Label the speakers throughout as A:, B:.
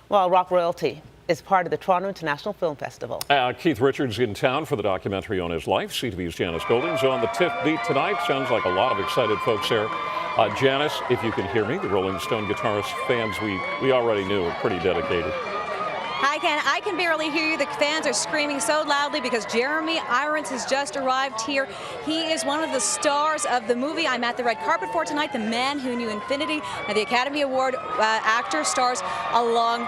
A: while rock royalty is part of the Toronto International Film Festival.
B: Keith Richards in town for the documentary on his life. CTV's Janice Golding's on the TIFF beat tonight. Sounds like a lot of excited folks there. Janice, if you can hear me, the Rolling Stone guitarist fans we already knew are pretty dedicated.
C: Hi, Ken. I can barely hear you. The fans are screaming so loudly because Jeremy Irons has just arrived here. He is one of the stars of the movie I'm at the red carpet for tonight, The Man Who Knew Infinity. The Academy Award actor stars along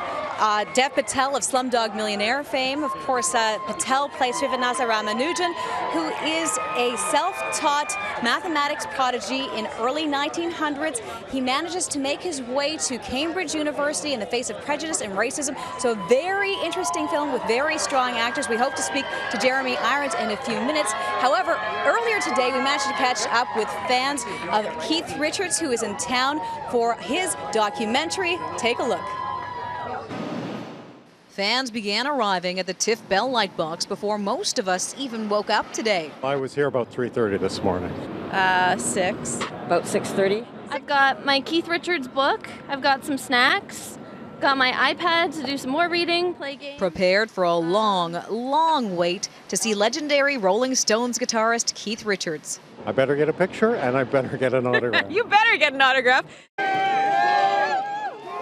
C: Dev Patel of Slumdog Millionaire fame. Of course, Patel plays Srivanasa Ramanujan, who is a self-taught mathematics prodigy in early 1900s. He manages to make his way to Cambridge University in the face of prejudice and racism. So a very interesting film with very strong actors. We hope to speak to Jeremy Irons in a few minutes. However, earlier today we managed to catch up with fans of Keith Richards, who is in town for his documentary. Take a look. Fans began arriving at the TIFF Bell Light Box before most of us even woke up today.
D: I was here about 3:30 this morning.
E: 6.
F: About 6:30.
E: I've got my Keith Richards book. I've got some snacks. Got my iPad to do some more reading, play games.
C: Prepared for a long, long wait to see legendary Rolling Stones guitarist Keith Richards.
D: I better get a picture and I better get an autograph.
C: You better get an autograph.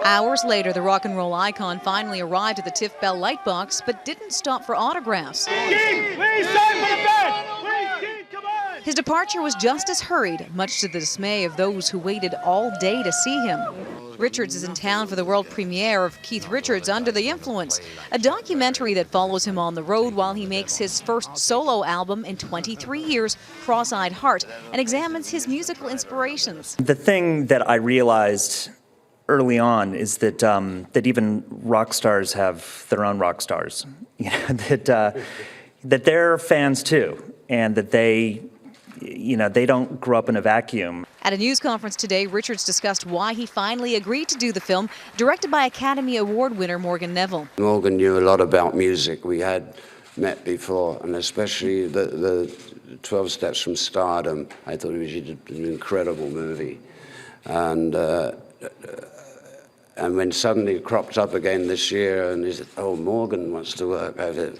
C: Hours later, the rock and roll icon finally arrived at the TIFF Bell Light Box, but didn't stop for autographs.
G: Keith, please sign for the band! Please, Keith, come on!
C: His departure was just as hurried, much to the dismay of those who waited all day to see him. Richards is in town for the world premiere of Keith Richards Under the Influence, a documentary that follows him on the road while he makes his first solo album in 23 years, Cross-Eyed Heart, and examines his musical inspirations.
H: The thing that I realized early on is that that even rock stars have their own rock stars, that they're fans too, and that they don't grow up in a vacuum.
C: At a news conference today, Richards discussed why he finally agreed to do the film, directed by Academy Award winner Morgan Neville.
I: Morgan knew a lot about music. We had met before, and especially the 12 Steps from Stardom. I thought it was an incredible movie. And when suddenly it cropped up again this year and he said, oh, Morgan wants to work at it.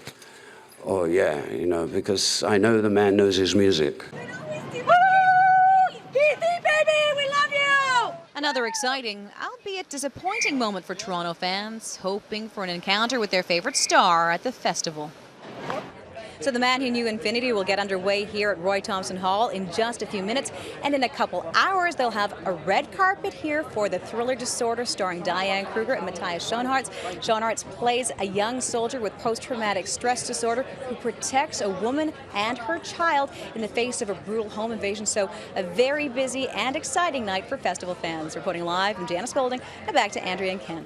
I: Oh, yeah, because I know the man knows his music.
C: Another exciting, albeit disappointing moment for Toronto fans, hoping for an encounter with their favorite star at the festival. So The Man Who Knew Infinity will get underway here at Roy Thomson Hall in just a few minutes, and in a couple hours they'll have a red carpet here for The Thriller Disorder, starring Diane Kruger and Matthias Schoenaerts. Schoenaerts plays a young soldier with post-traumatic stress disorder who protects a woman and her child in the face of a brutal home invasion. So a very busy and exciting night for festival fans. Reporting live, I'm Janice Golding, and back to Andrea and Ken.